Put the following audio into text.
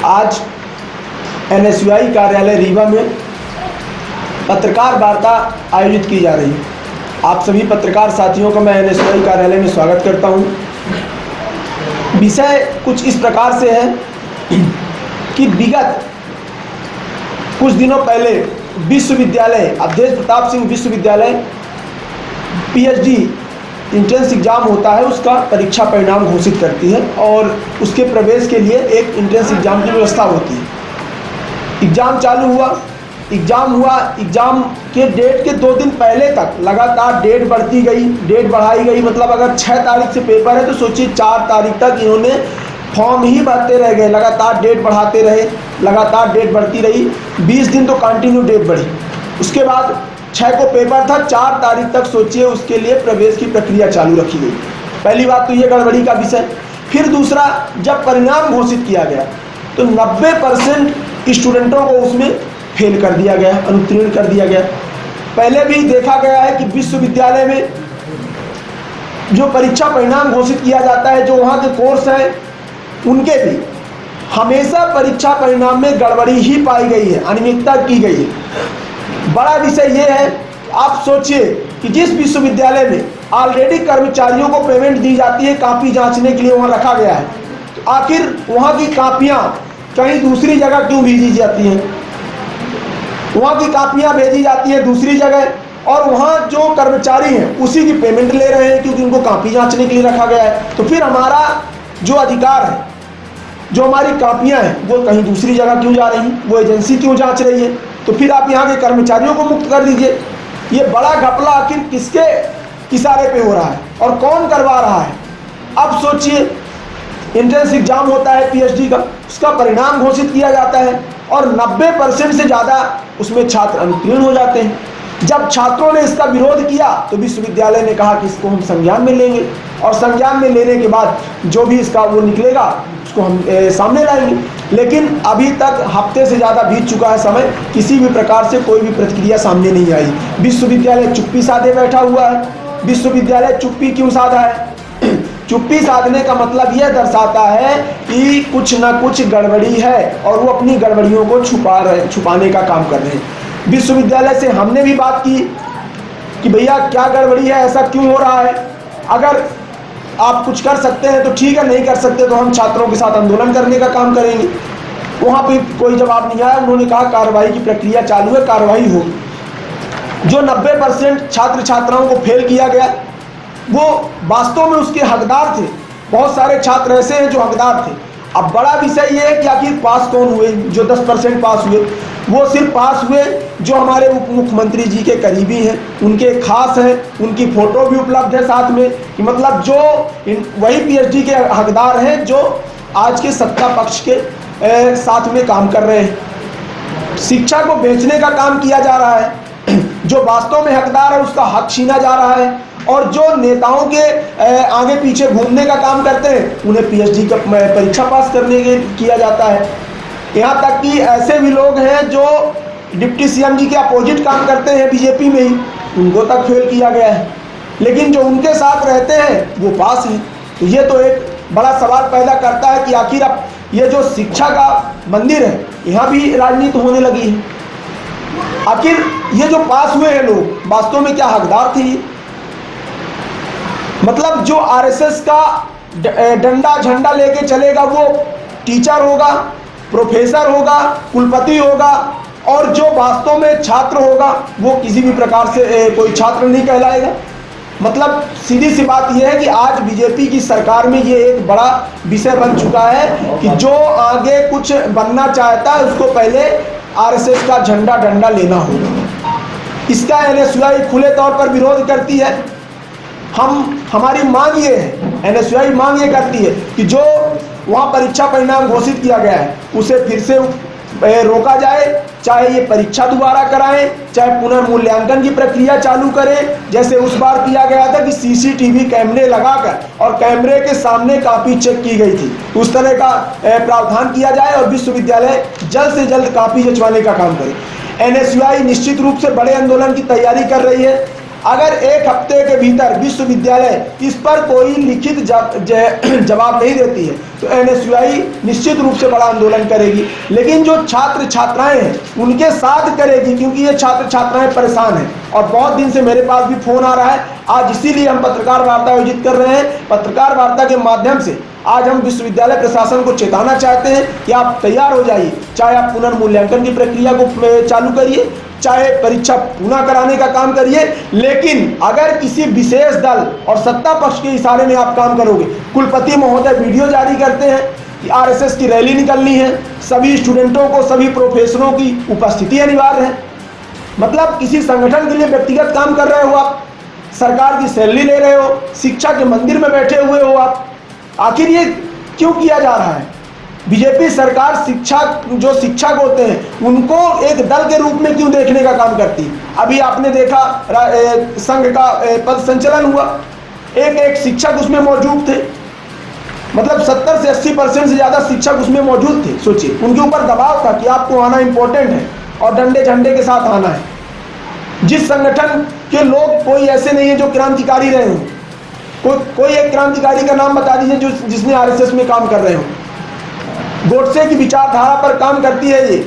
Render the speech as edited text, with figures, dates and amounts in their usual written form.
आज NSUI कार्यालय रीवा में पत्रकार वार्ता आयोजित की जा रही है। आप सभी पत्रकार साथियों का मैं NSUI कार्यालय में स्वागत करता हूं। विषय कुछ इस प्रकार से है कि विगत कुछ दिनों पहले विश्वविद्यालय अवधेश प्रताप सिंह विश्वविद्यालय PhD इंट्रेंस एग्ज़ाम होता है, उसका परीक्षा परिणाम घोषित करती है और उसके प्रवेश के लिए एक इंट्रेंस एग्ज़ाम की व्यवस्था होती है। एग्ज़ाम चालू हुआ, एग्ज़ाम के डेट के 2 दिन पहले तक लगातार डेट बढ़ती गई, डेट बढ़ाई गई। मतलब अगर 6 तारीख से पेपर है तो सोचिए 4 तारीख तक इन्होंने फॉर्म ही भरते रह गए, लगातार डेट बढ़ाते रहे, लगातार डेट बढ़ती रही। 20 दिन तो कंटिन्यू डेट बढ़ी। उसके बाद 6 को पेपर था, 4 तारीख तक सोचिए उसके लिए प्रवेश की प्रक्रिया चालू रखी गई। पहली बात तो ये गड़बड़ी का विषय। फिर दूसरा, जब परिणाम घोषित किया गया तो 90% स्टूडेंटों को उसमें फेल कर दिया गया, अनुत्तीर्ण कर दिया गया। पहले भी देखा गया है कि विश्वविद्यालय में जो परीक्षा परिणाम घोषित किया जाता है, जो वहाँ के कोर्स हैं उनके भी हमेशा परीक्षा परिणाम में गड़बड़ी ही पाई गई है, अनियमितता की गई है। बड़ा विषय ये है, आप सोचिए कि जिस विश्वविद्यालय में ऑलरेडी कर्मचारियों को पेमेंट दी जाती है कापी जांचने के लिए वहाँ रखा गया है, तो आखिर वहाँ की कापियाँ कहीं दूसरी जगह क्यों भेजी जाती हैं? वहाँ की कापियाँ भेजी जाती हैं दूसरी जगह और वहाँ जो कर्मचारी हैं उसी की पेमेंट ले रहे हैं क्योंकि उनको कापी जांचने के लिए रखा गया है। तो फिर हमारा जो अधिकार है, जो हमारी कापियाँ हैं, वो कहीं दूसरी जगह क्यों जा रही हैं? वो एजेंसी क्यों जांच रही है? तो फिर आप यहाँ के कर्मचारियों को मुक्त कर दीजिए। ये बड़ा घपला आखिर किसके इशारे पे हो रहा है और कौन करवा रहा है? अब सोचिए, एंट्रेंस एग्जाम होता है PhD का, उसका परिणाम घोषित किया जाता है और 90% से ज़्यादा उसमें छात्र अनुत्तीर्ण हो जाते हैं। जब छात्रों ने इसका विरोध किया तो विश्वविद्यालय ने कहा कि इसको हम संज्ञान में लेंगे और संज्ञान में लेने के बाद जो भी इसका वो निकलेगा उसको हम सामने लाएंगे। लेकिन अभी तक हफ्ते से ज़्यादा बीत चुका है समय, किसी भी प्रकार से कोई भी प्रतिक्रिया सामने नहीं आई। विश्वविद्यालय चुप्पी साधे बैठा हुआ है। विश्वविद्यालय चुप्पी क्यों साधा है? चुप्पी साधने का मतलब यह दर्शाता है कि कुछ ना कुछ गड़बड़ी है और वो अपनी गड़बड़ियों को छुपाने का काम कर रहे हैं। विश्वविद्यालय से हमने भी बात की कि भैया क्या गड़बड़ी है, ऐसा क्यों हो रहा है? अगर आप कुछ कर सकते हैं तो ठीक है, नहीं कर सकते तो हम छात्रों के साथ आंदोलन करने का काम करेंगे। वहाँ पे कोई जवाब नहीं आया। उन्होंने कहा कार्रवाई की प्रक्रिया चालू है, कार्रवाई होगी। जो 90% छात्र छात्राओं को फेल किया गया वो वास्तव में उसके हकदार थे। बहुत सारे छात्र ऐसे हैं जो हकदार थे। अब बड़ा विषय ये है कि आखिर पास कौन हुए? जो 10% पास हुए वो सिर्फ पास हुए जो हमारे उप मुख्यमंत्री जी के करीबी हैं, उनके खास हैं, उनकी फ़ोटो भी उपलब्ध है साथ में, कि मतलब जो वही PhD के हकदार हैं जो आज के सत्ता पक्ष के साथ में काम कर रहे हैं। शिक्षा को बेचने का काम किया जा रहा है। जो वास्तव में हकदार है उसका हक छीना जा रहा है और जो नेताओं के आगे पीछे घूमने का काम करते हैं उन्हें PhD का परीक्षा पास करने के किया जाता है। यहाँ तक कि ऐसे भी लोग हैं जो डिप्टी CM जी के अपोजिट काम करते हैं BJP में ही, उनको तक फेल किया गया है, लेकिन जो उनके साथ रहते हैं वो पास हैं। तो ये तो एक बड़ा सवाल पैदा करता है कि आखिर अब ये जो शिक्षा का मंदिर है यहाँ भी राजनीति होने लगी है। आखिर ये जो पास हुए हैं लोग वास्तव में क्या हकदार थे? मतलब जो RSS का डंडा झंडा लेके चलेगा वो टीचर होगा, प्रोफेसर होगा, कुलपति होगा, और जो वास्तव में छात्र होगा वो किसी भी प्रकार से कोई छात्र नहीं कहलाएगा। मतलब सीधी सी बात यह है कि आज BJP की सरकार में ये एक बड़ा विषय बन चुका है कि जो आगे कुछ बनना चाहता है उसको पहले RSS का झंडा डंडा लेना होगा। इसका NSUI खुले तौर पर विरोध करती है। हमारी मांग ये है, NSUI मांग ये करती है कि जो वहाँ परीक्षा परिणाम घोषित किया गया है उसे फिर से रोका जाए, चाहे ये परीक्षा दोबारा कराएं, चाहे पुनर्मूल्यांकन की प्रक्रिया चालू करें, जैसे उस बार किया गया था कि CCTV कैमरे लगाकर और कैमरे के सामने कापी चेक की गई थी। उस तरह का प्रावधान किया जाए और विश्वविद्यालय जल्द से जल्द कापी जंचवाने का काम करे। NSUI निश्चित रूप से बड़े आंदोलन की तैयारी कर रही है। अगर एक हफ्ते के भीतर विश्वविद्यालय इस पर कोई लिखित जवाब नहीं देती है तो एनएसयूआई निश्चित रूप से बड़ा आंदोलन करेगी। लेकिन जो छात्र छात्राएं हैं उनके साथ करेगी, क्योंकि ये छात्र छात्राएं परेशान हैं और बहुत दिन से मेरे पास भी फोन आ रहा है। आज इसीलिए हम पत्रकार वार्ता आयोजित कर रहे हैं। पत्रकार वार्ता के माध्यम से आज हम विश्वविद्यालय प्रशासन को चेताना चाहते हैं कि आप तैयार हो जाइए, चाहे आप पुनर्मूल्यांकन की प्रक्रिया को चालू करिए, चाहे परीक्षा पुनः कराने का काम करिए, लेकिन अगर किसी विशेष दल और सत्ता पक्ष के इशारे में आप काम करोगे। कुलपति महोदय वीडियो जारी करते हैं कि आरएसएस की रैली निकलनी है, सभी स्टूडेंटों को, सभी प्रोफेसरों की उपस्थिति अनिवार्य है। मतलब किसी संगठन के लिए व्यक्तिगत काम कर रहे हो आप, सरकार की सैलरी ले रहे हो, शिक्षा के मंदिर में बैठे हुए हो आप। आखिर ये क्यों किया जा रहा है? बीजेपी सरकार जो शिक्षक होते हैं उनको एक दल के रूप में क्यों देखने का काम करती है? अभी आपने देखा संघ का पद संचलन हुआ, एक शिक्षक उसमें मौजूद थे। मतलब 70 से 80% से ज़्यादा शिक्षक उसमें मौजूद थे। सोचिए, उनके ऊपर दबाव था कि आपको आना इम्पोर्टेंट है और डंडे झंडे के साथ आना है। जिस संगठन के लोग कोई ऐसे नहीं है जो क्रांतिकारी रहे हों। कोई एक क्रांतिकारी का नाम बता दीजिए जिसने आरएसएस में काम कर रहे हो। गोडसे की विचारधारा पर काम करती है ये।